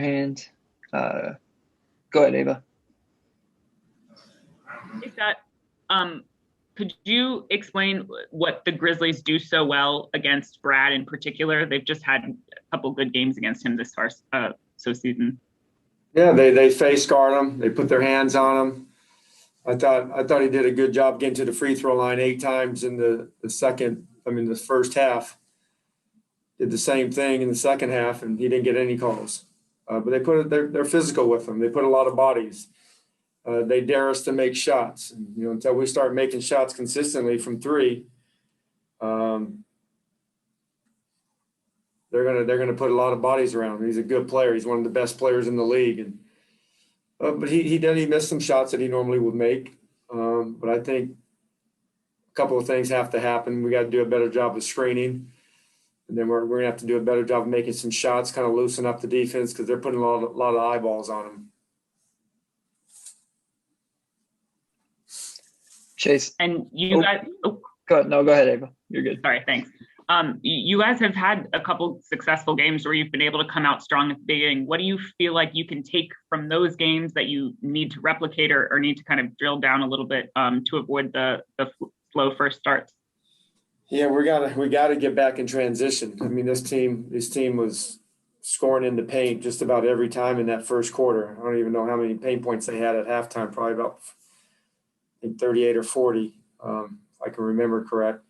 hand. Go ahead, Ava. Is that, could you explain what the Grizzlies do so well against Brad in particular? They've just had a couple good games against him this far season. Yeah, they face guard him. They put their hands on him. I thought he did a good job getting to the free throw line 8 times in the first half. Did the same thing in the second half, and he didn't get any calls. But they're physical with him. They put a lot of bodies. They dare us to make shots. And, until we start making shots consistently from 3, they're gonna put a lot of bodies around him. He's a good player. He's one of the best players in the league. And but he missed some shots that he normally would make. But I think a couple of things have to happen. We got to do a better job of screening, and then we're gonna have to do a better job of making some shots, kind of loosen up the defense because they're putting a lot of eyeballs on him. Chase. And you guys. Oh. Go ahead. No, go ahead, Ava. You're good. Sorry, thanks. You guys have had a couple successful games where you've been able to come out strong at the beginning. What do you feel like you can take from those games that you need to replicate or need to kind of drill down a little bit to avoid the slow first starts? Yeah, we gotta get back in transition. I mean, this team was scoring in the paint just about every time in that first quarter. I don't even know how many paint points they had at halftime. Probably about, I think, 38 or 40, if I can remember correct.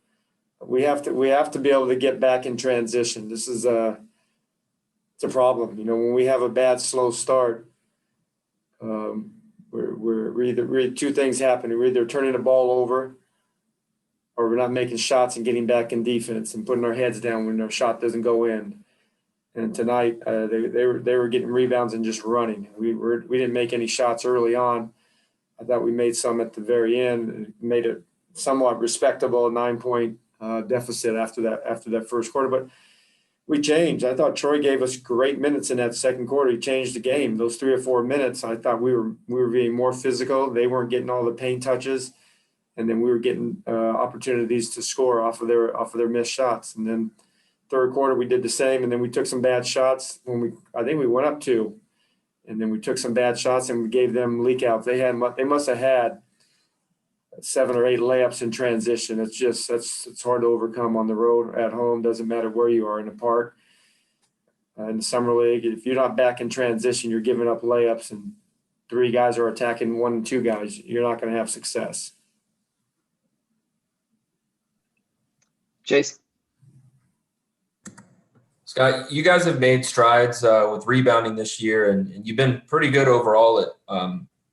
We have to be able to get back in transition. This is it's a problem. When we have a bad slow start, we're either 2 things happen. We're either turning the ball over, or we're not making shots and getting back in defense and putting our heads down when our shot doesn't go in. And tonight they were getting rebounds and just running. We didn't make any shots early on. I thought we made some at the very end and made it somewhat respectable 9-point deficit after that first quarter. But we changed. I thought Troy gave us great minutes in that second quarter. He changed the game. Those 3 or 4 minutes, I thought we were being more physical. They weren't getting all the paint touches, and then we were getting opportunities to score off of their missed shots. And then third quarter we did the same, and then we took some bad shots I think we went up 2, and then we took some bad shots and we gave them leak outs. They must have had 7 or 8 layups in transition. It's hard to overcome on the road, at home. Doesn't matter where you are in the park. In the summer league, if you're not back in transition, you're giving up layups and 3 guys are attacking 1 and 2 guys. You're not going to have success. Chase. Scott, you guys have made strides with rebounding this year, and you've been pretty good overall at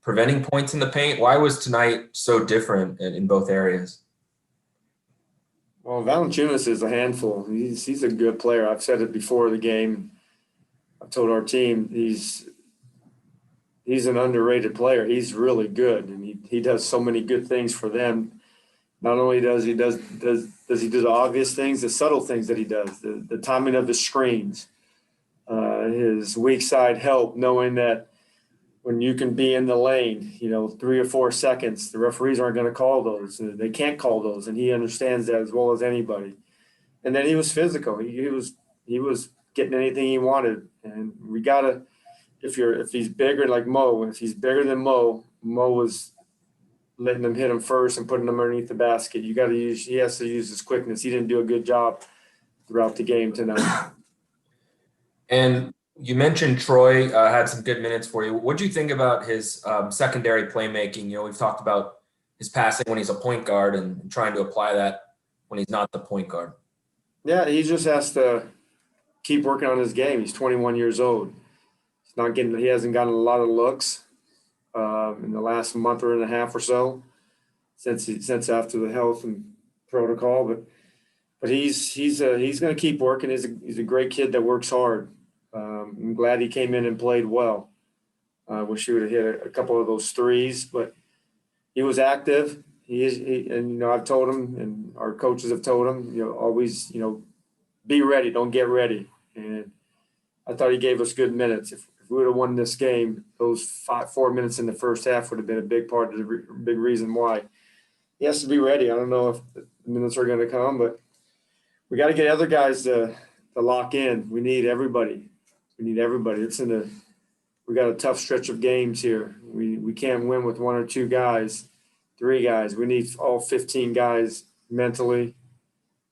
preventing points in the paint. Why was tonight so different in both areas? Well, Valanciunas is a handful. He's a good player. I've said it before the game. I told our team he's an underrated player. He's really good, and he does so many good things for them. Not only does he do the obvious things, the subtle things that he does, the timing of the screens, his weak side help, knowing that when you can be in the lane, 3 or 4 seconds, the referees aren't going to call those. They can't call those, and he understands that as well as anybody. And then he was physical. He was getting anything he wanted. And we gotta, if he's bigger like Mo, if he's bigger than Mo was letting him hit him first and putting him underneath the basket. He has to use his quickness. He didn't do a good job throughout the game tonight. And you mentioned Troy had some good minutes for you. What do you think about his secondary playmaking? We've talked about his passing when he's a point guard and trying to apply that when he's not the point guard. Yeah, he just has to keep working on his game. He's 21 years old. He hasn't gotten a lot of looks in the last month and a half or so since after the health and protocol. But he's going to keep working. He's a great kid that works hard. I'm glad he came in and played well. Wish he would have hit a couple of those threes, but he was active. I've told him, and our coaches have told him, always, be ready, don't get ready. And I thought he gave us good minutes. If we would have won this game, those 4 minutes in the first half would have been a big part of the big reason why. He has to be ready. I don't know if the minutes are going to come, but we got to get other guys to lock in. We need everybody. It's in we got a tough stretch of games here. We can't win with 1 or 2 guys, 3 guys. We need all 15 guys mentally,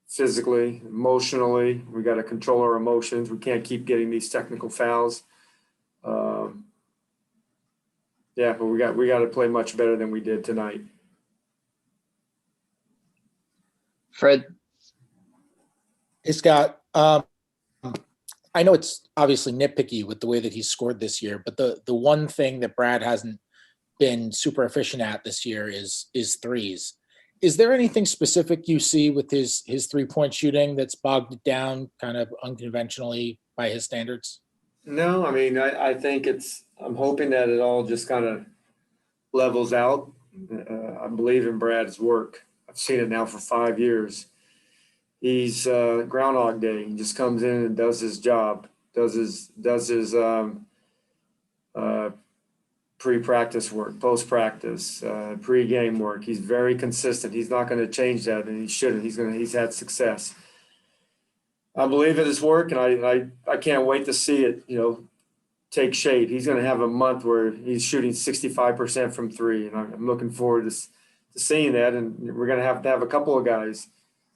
physically, emotionally. We got to control our emotions. We can't keep getting these technical fouls. Yeah, but we got to play much better than we did tonight. Fred. Hey, Scott. I know it's obviously nitpicky with the way that he's scored this year, but the one thing that Brad hasn't been super efficient at this year is threes. Is there anything specific you see with his 3-point shooting that's bogged it down kind of unconventionally by his standards? No, I mean, I think I'm hoping that it all just kind of levels out. I believe in Brad's work. I've seen it now for 5 years. He's Groundhog Day. He just comes in and does his job, does his pre-practice work, post-practice, pre-game work. He's very consistent. He's not going to change that, and he shouldn't. He's had success. I believe in his work, and I can't wait to see it, take shape. He's going to have a month where he's shooting 65% from 3, and I'm looking forward to seeing that. And we're going to have a couple of guys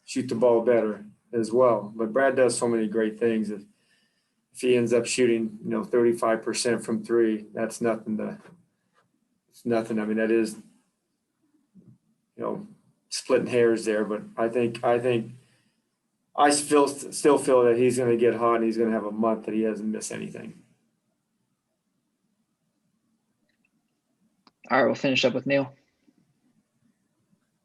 shoot the ball better as well. But Brad does so many great things. If he ends up shooting, 35% from 3, that's nothing. It's nothing. I mean, that is, splitting hairs there. But I still feel that he's going to get hot and he's going to have a month that he doesn't miss anything. All right, we'll finish up with Neil.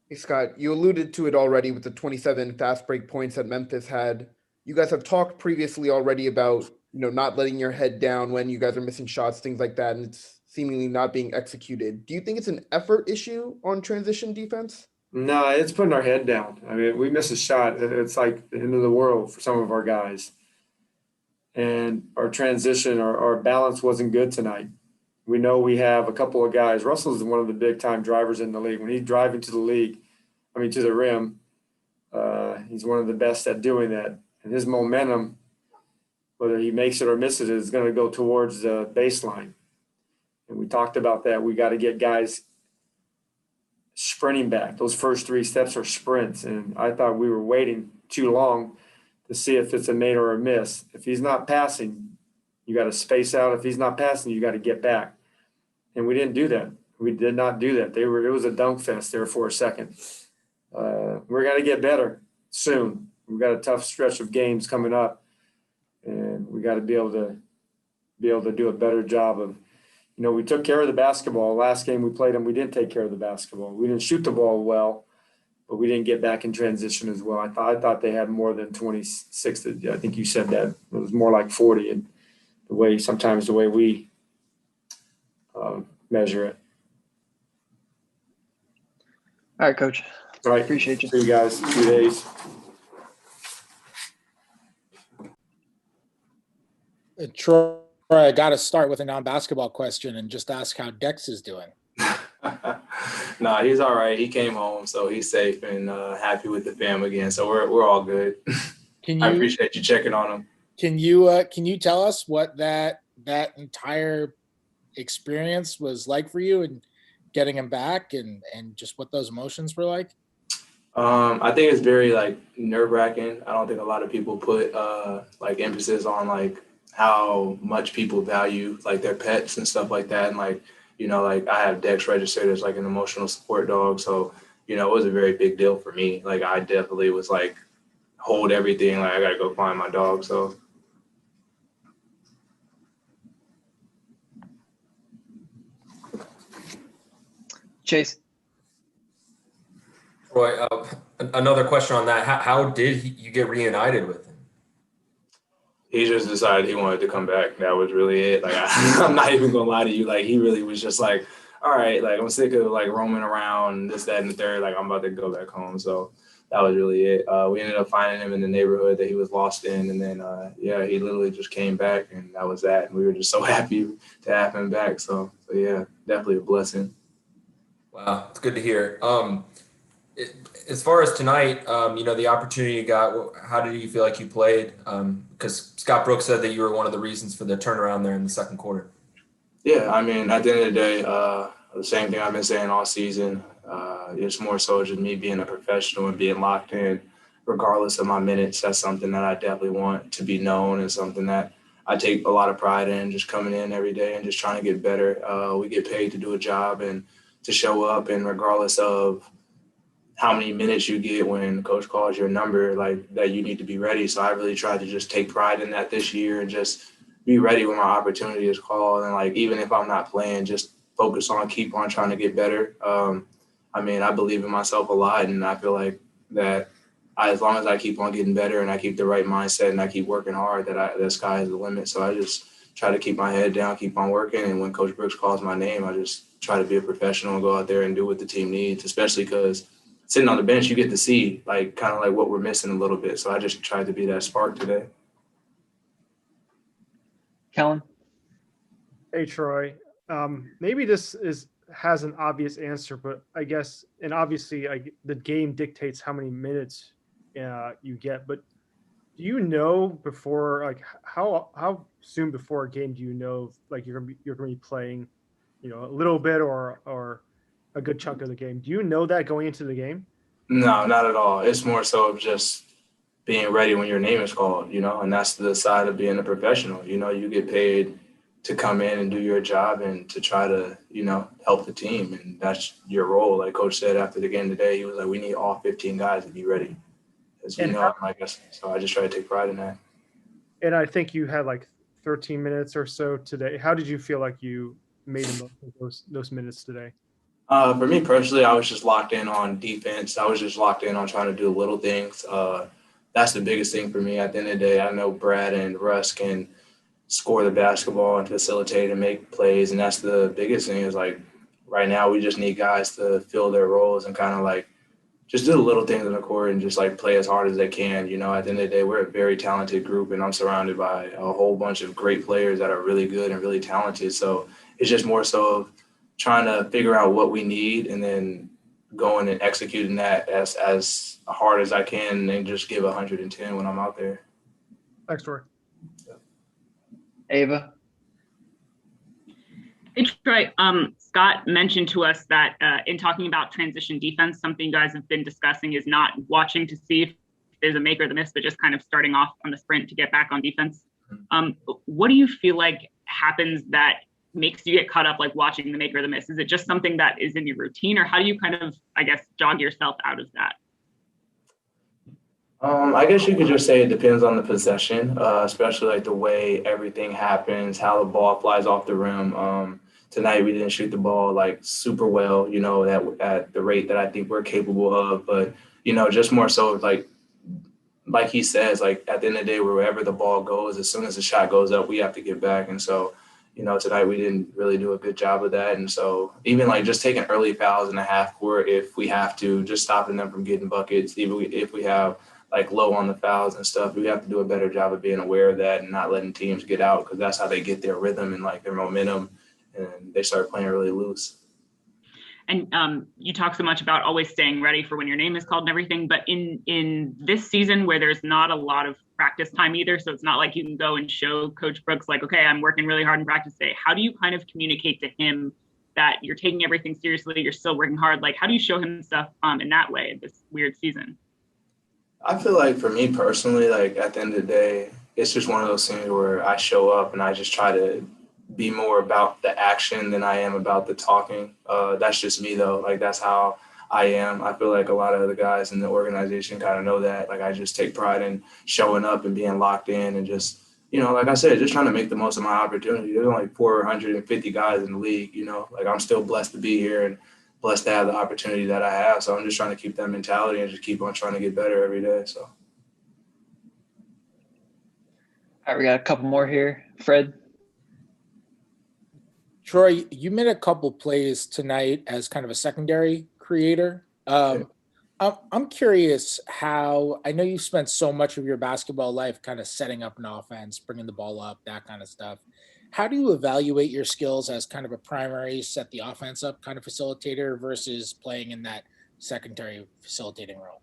Hey, Scott, you alluded to it already with the 27 fast break points that Memphis had. You guys have talked previously already about, not letting your head down when you guys are missing shots, things like that, and it's seemingly not being executed. Do you think it's an effort issue on transition defense? No, it's putting our head down. I mean, we miss a shot. It's like the end of the world for some of our guys. And our transition, our balance wasn't good tonight. We know we have a couple of guys. Russell's one of the big-time drivers in the league. When he's driving to the rim, he's one of the best at doing that. And his momentum, whether he makes it or misses it, is going to go towards the baseline. And we talked about that. We got to get guys sprinting back. Those first 3 steps are sprints. And I thought we were waiting too long to see if it's a made or a miss. If he's not passing, you got to space out. If he's not passing, you got to get back. And we didn't do that. We did not do that. It was a dunk fest there for a second. We're going to get better soon. We've got a tough stretch of games coming up, and we got to be able to do a better job of, we took care of the basketball. Last game we played them, we didn't take care of the basketball. We didn't shoot the ball well, but we didn't get back in transition as well. I thought they had more than 26. I think you said that. It was more like 40, and the way we measure it. All right, Coach. All right. Appreciate you. See you guys in 2 days. Troy, I got to start with a non-basketball question and just ask how Dex is doing. Nah, he's all right. He came home, so he's safe and happy with the fam again. So we're all good. I appreciate you checking on him. Can you tell us what that entire experience was like for you and getting him back and just what those emotions were like? I think it's very nerve-wracking. I don't think a lot of people put emphasis on how much people value their pets and stuff like that. And I have Dex registered as an emotional support dog. So, it was a very big deal for me. I definitely was hold everything. I got to go find my dog. So. Chase. Troy, another question on that. How did you get reunited with him? He just decided he wanted to come back. That was really it. I'm not even gonna lie to you. He really was just all right, I'm sick of roaming around this, that, and the third. I'm about to go back home. So that was really it. We ended up finding him in the neighborhood that he was lost in, and then he literally just came back, and that was that. And we were just so happy to have him back. So yeah, definitely a blessing. Wow, it's good to hear. As far as tonight, the opportunity you got, how did you feel like you played? Because Scott Brooks said that you were one of the reasons for the turnaround there in the second quarter. Yeah, I mean, at the end of the day, the same thing I've been saying all season. It's more so just me being a professional and being locked in, regardless of my minutes. That's something that I definitely want to be known, and something that I take a lot of pride in, just coming in every day and just trying to get better. We get paid to do a job and to show up, and regardless of how many minutes you get when coach calls your number, like that, you need to be ready. So I really tried to just take pride in that this year and just be ready when my opportunity is called. And like, even if I'm not playing, just keep on trying to get better. I mean, I believe in myself a lot, and I feel like that as long as I keep on getting better and I keep the right mindset and I keep working hard, the sky is the limit. So I just try to keep my head down, keep on working. And when Coach Brooks calls my name, I just try to be a professional and go out there and do what the team needs, especially because sitting on the bench, you get to see like kind of like what we're missing a little bit. So I just tried to be that spark today. Kellen? Hey, Troy. Maybe this has an obvious answer, but I guess, and obviously the game dictates how many minutes you get, but do you know before, like how soon before a game do you know like you're gonna be playing, a little bit or a good chunk of the game? Do you know that going into the game? No, not at all. It's more so of just being ready when your name is called, and that's the side of being a professional. You get paid to come in and do your job and to try to, help the team. And that's your role. Like Coach said after the game today, he was like, we need all 15 guys to be ready. As you know, so I just try to take pride in that. And I think you had like 13 minutes or so today. How did you feel like you made the most of those minutes today? For me personally, I was just locked in on defense. I was just locked in on trying to do little things. That's the biggest thing for me. At the end of the day, I know Brad and Russ can score the basketball and facilitate and make plays. And that's the biggest thing is like right now we just need guys to fill their roles and kind of like just do the little things on the court and just like play as hard as they can. At the end of the day, we're a very talented group and I'm surrounded by a whole bunch of great players that are really good and really talented. So it's just more so of trying to figure out what we need and then going and executing that as hard as I can and just give 110 when I'm out there. Thanks, Troy. Ava? Hey, Troy. Scott mentioned to us that in talking about transition defense, something you guys have been discussing is not watching to see if there's a make or the miss, but just kind of starting off on the sprint to get back on defense. What do you feel like happens that makes you get caught up like watching the make or the miss? Is it just something that is in your routine, or how do you kind of, I guess, jog yourself out of that? I guess you could just say it depends on the possession, especially like the way everything happens, how the ball flies off the rim. Tonight we didn't shoot the ball like super well, at the rate that I think we're capable of. But, just more so like he says, like at the end of the day, wherever the ball goes, as soon as the shot goes up, we have to get back. And so, tonight we didn't really do a good job of that. And so even like just taking early fouls in the half court, if we have to, just stopping them from getting buckets, even if we have like low on the fouls and stuff, we have to do a better job of being aware of that and not letting teams get out, because that's how they get their rhythm and like their momentum, and they start playing really loose. And you talk so much about always staying ready for when your name is called and everything, but in this season where there's not a lot of practice time either, so it's not like you can go and show Coach Brooks like, okay, I'm working really hard in practice today. How do you kind of communicate to him that you're taking everything seriously, you're still working hard? Like, how do you show him stuff in that way this weird season? I feel like for me personally, like at the end of the day, it's just one of those things where I show up and I just try to be more about the action than I am about the talking. That's just me though. Like that's how I am. I feel like a lot of the guys in the organization kind of know that. Like I just take pride in showing up and being locked in and just, like I said, just trying to make the most of my opportunity. There's only 450 guys in the league, like I'm still blessed to be here and blessed to have the opportunity that I have. So I'm just trying to keep that mentality and just keep on trying to get better every day. So. All right, we got a couple more here. Fred? Troy, you made a couple plays tonight as kind of a secondary creator. I'm curious how, I know you spent so much of your basketball life kind of setting up an offense, bringing the ball up, that kind of stuff. How do you evaluate your skills as kind of a primary set the offense up kind of facilitator versus playing in that secondary facilitating role?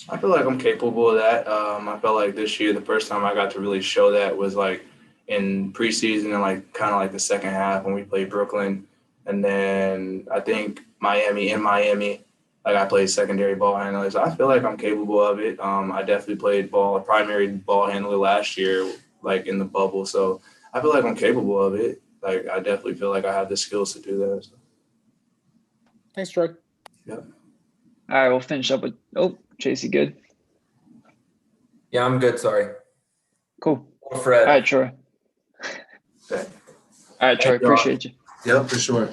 I feel like I'm capable of that. I felt like this year, the first time I got to really show that was like in preseason and like kind of like the second half when we played Brooklyn. And then I think Miami, like I played secondary ball handler. So I feel like I'm capable of it. I definitely played primary ball handler last year, like in the bubble. So I feel like I'm capable of it. Like I definitely feel like I have the skills to do that. So. Thanks, Troy. All right, we'll finish up with Chase, you good? Yeah, I'm good. Sorry. Cool. Fred. All right, Troy. Okay. All right, Troy. Thank you all. Appreciate you. Yep, for sure.